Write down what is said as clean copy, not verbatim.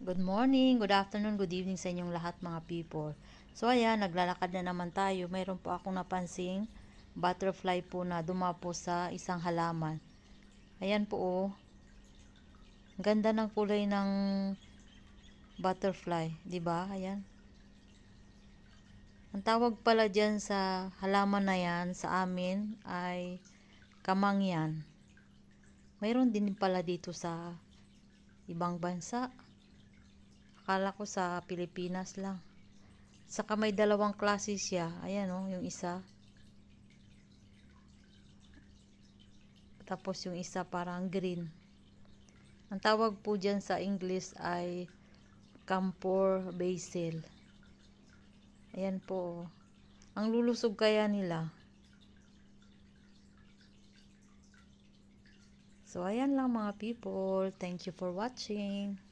Good morning, good afternoon, good evening sa inyong lahat mga people. So ayan, naglalakad na naman tayo. Mayroon po akong napansing butterfly po na dumapo sa isang halaman. Ayan po oh. Ganda ng kulay ng butterfly, 'di ba? Ayan. Ang tawag pala diyan sa halaman na 'yan sa amin ay kamangyan. Mayroon din pala dito sa ibang bansa. Akala ko sa Pilipinas lang. Saka may dalawang klase siya. Ayan oh, yung isa. Tapos yung isa parang green. Ang tawag po dyan sa English ay camphor basil. Ayan po oh. Ang lulusog kaya nila. So ayan lang mga people. Thank you for watching.